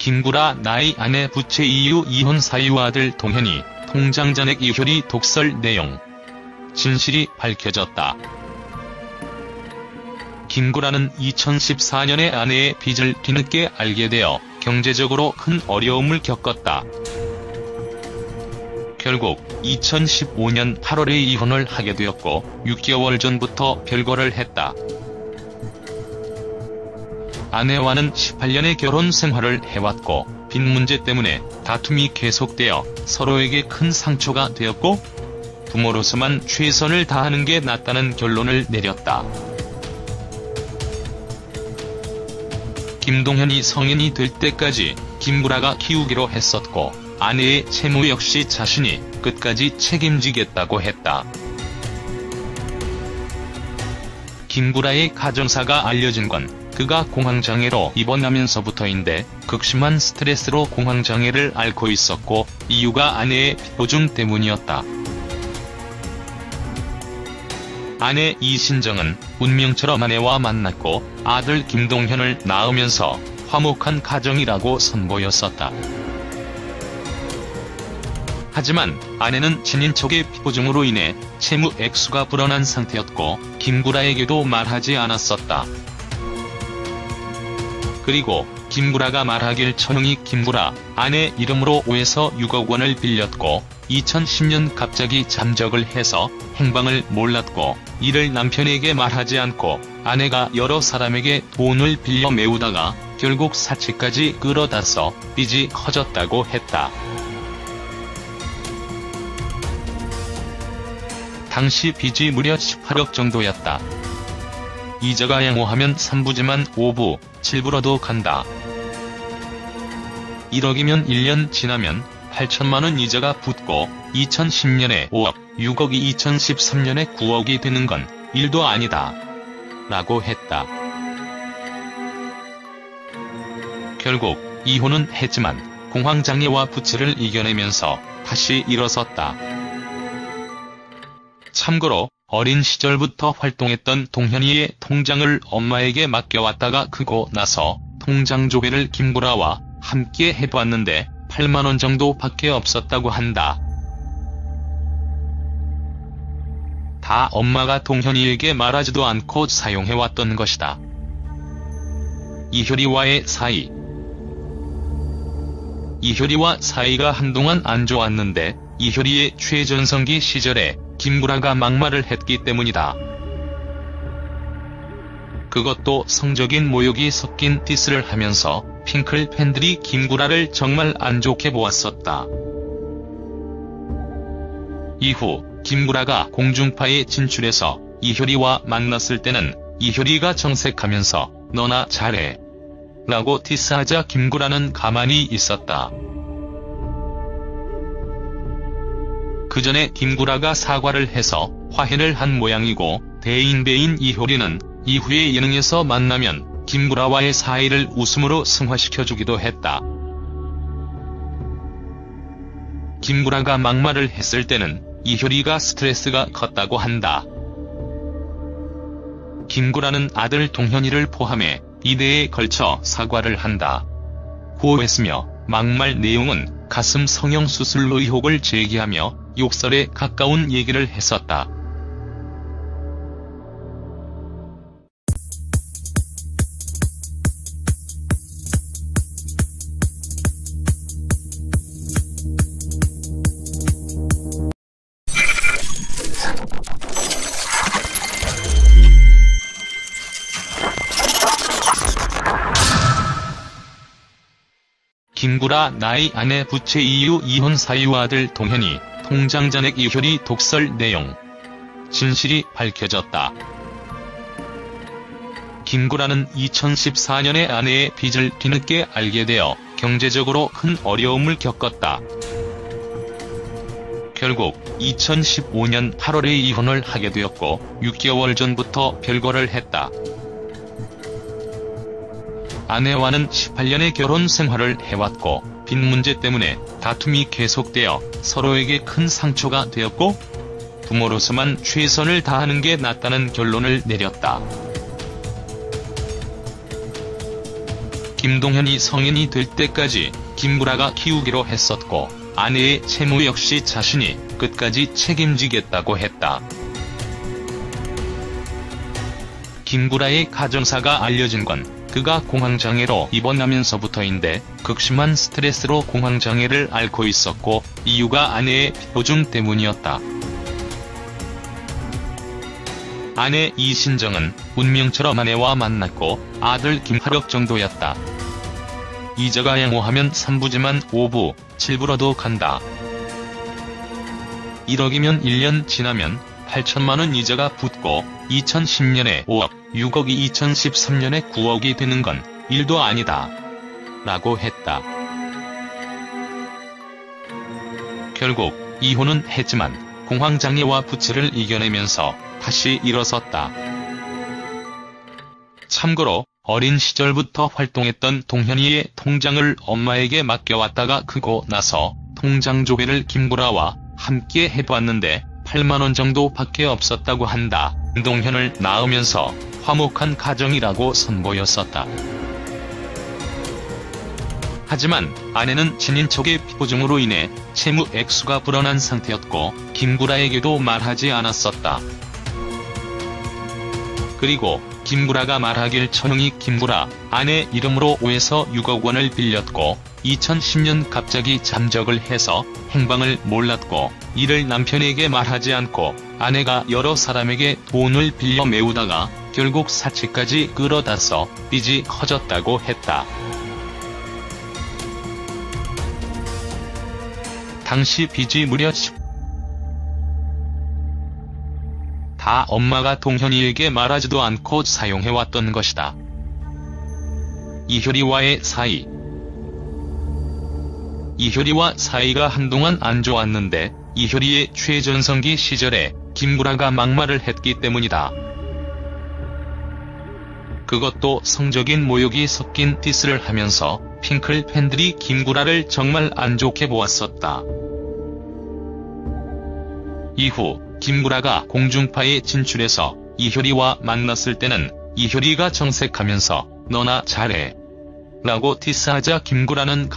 김구라 나이 아내 부채 이유 이혼 사유 아들 동현이 통장 잔액 이효리 독설 내용. 진실이 밝혀졌다. 김구라는 2014년에 아내의 빚을 뒤늦게 알게 되어 경제적으로 큰 어려움을 겪었다. 결국 2015년 8월에 이혼을 하게 되었고 6개월 전부터 별거를 했다. 아내와는 18년의 결혼 생활을 해왔고 빚 문제 때문에 다툼이 계속되어 서로에게 큰 상처가 되었고 부모로서만 최선을 다하는 게 낫다는 결론을 내렸다. 김동현이 성인이 될 때까지 김구라가 키우기로 했었고 아내의 채무 역시 자신이 끝까지 책임지겠다고 했다. 김구라의 가정사가 알려진 건 그가 공황장애로 입원하면서부터인데 극심한 스트레스로 공황장애를 앓고 있었고 이유가 아내의 보증 때문이었다. 아내 이신정은 운명처럼 아내와 만났고 아들 김동현을 낳으면서 화목한 가정이라고 선보였었다. 하지만 아내는 친인척의 피보증으로 인해 채무 액수가 불어난 상태였고 김구라에게도 말하지 않았었다. 그리고 김구라가 말하길 처형이 김구라 아내 이름으로 5에서 6억 원을 빌렸고 2010년 갑자기 잠적을 해서 행방을 몰랐고 이를 남편에게 말하지 않고 아내가 여러 사람에게 돈을 빌려 메우다가 결국 사치까지 끌어다서 빚이 커졌다고 했다. 당시 빚이 무려 18억 정도였다. 이자가 양호하면 3부지만 5부, 7부로도 간다. 1억이면 1년 지나면 8천만원 이자가 붙고 2010년에 5억, 6억이 2013년에 9억이 되는 건 일도 아니다. 라고 했다. 결국 이혼은 했지만 공황장애와 부채를 이겨내면서 다시 일어섰다. 참고로 어린 시절부터 활동했던 동현이의 통장을 엄마에게 맡겨왔다가 크고 나서 통장 조회를 김구라와 함께 해봤는데 8만원 정도밖에 없었다고 한다. 다 엄마가 동현이에게 말하지도 않고 사용해왔던 것이다. 이효리와의 사이. 이효리와 사이가 한동안 안 좋았는데 이효리의 최전성기 시절에 김구라가 막말을 했기 때문이다. 그것도 성적인 모욕이 섞인 디스를 하면서 핑클 팬들이 김구라를 정말 안 좋게 보았었다. 이후 김구라가 공중파에 진출해서 이효리와 만났을 때는 이효리가 정색하면서 너나 잘해 라고 디스하자 김구라는 가만히 있었다. 그 전에 김구라가 사과를 해서 화해를 한 모양이고 대인배인 이효리는 이후에 예능에서 만나면 김구라와의 사이를 웃음으로 승화시켜주기도 했다. 김구라가 막말을 했을 때는 이효리가 스트레스가 컸다고 한다. 김구라는 아들 동현이를 포함해 2대에 걸쳐 사과를 한다. 고 했으며 막말 내용은 가슴 성형수술 의혹을 제기하며 욕설에 가까운 얘기를 했었다. 김구라 나이 아내 부채 이유 이혼 사유 아들 동현이 통장 잔액 이효리 독설 내용. 진실이 밝혀졌다. 김구라는 2014년에 아내의 빚을 뒤늦게 알게 되어 경제적으로 큰 어려움을 겪었다. 결국 2015년 8월에 이혼을 하게 되었고 6개월 전부터 별거를 했다. 아내와는 18년의 결혼 생활을 해왔고 빚 문제 때문에 다툼이 계속되어 서로에게 큰 상처가 되었고 부모로서만 최선을 다하는 게 낫다는 결론을 내렸다. 김동현이 성인이 될 때까지 김구라가 키우기로 했었고 아내의 채무 역시 자신이 끝까지 책임지겠다고 했다. 김구라의 가정사가 알려진 건 그가 공황장애로 입원하면서부터인데 극심한 스트레스로 공황장애를 앓고 있었고 이유가 아내의 빚보증 때문이었다. 아내 이신정은 운명처럼 아내와 만났고 아들 김하력 정도였다. 이자가 양호하면 3부지만 5부, 7부로도 간다. 1억이면 1년 지나면 8천만원 이자가 붙고 2010년에 5억, 6억이 2013년에 9억이 되는 건 일도 아니다. 라고 했다. 결국 이혼은 했지만 공황장애와 부채를 이겨내면서 다시 일어섰다. 참고로 어린 시절부터 활동했던 동현이의 통장을 엄마에게 맡겨왔다가 크고 나서 통장 조회를 김구라와 함께 해봤는데 8만원 정도밖에 없었다고 한다. 동현을 낳으면서 화목한 가정이라고 선보였었다. 하지만 아내는 친인척의 빚보증으로 인해 채무 액수가 불어난 상태였고 김구라에게도 말하지 않았었다. 그리고 김구라가 말하길 처형이 김구라 아내 이름으로 5에서 6억 원을 빌렸고 2010년 갑자기 잠적을 해서 행방을 몰랐고 이를 남편에게 말하지 않고 아내가 여러 사람에게 돈을 빌려 메우다가 결국 사채까지 끌어다서 빚이 커졌다고 했다. 당시 빚이 무려 10. 다 엄마가 동현이에게 말하지도 않고 사용해왔던 것이다. 이효리와의 사이. 이효리와 사이가 한동안 안 좋았는데 이효리의 최전성기 시절에 김구라가 막말을 했기 때문이다. 그것도 성적인 모욕이 섞인 디스를 하면서 핑클 팬들이 김구라를 정말 안 좋게 보았었다. 이후 김구라가 공중파에 진출해서 이효리와 만났을 때는 이효리가 정색하면서 너나 잘해 라고 디스하자 김구라는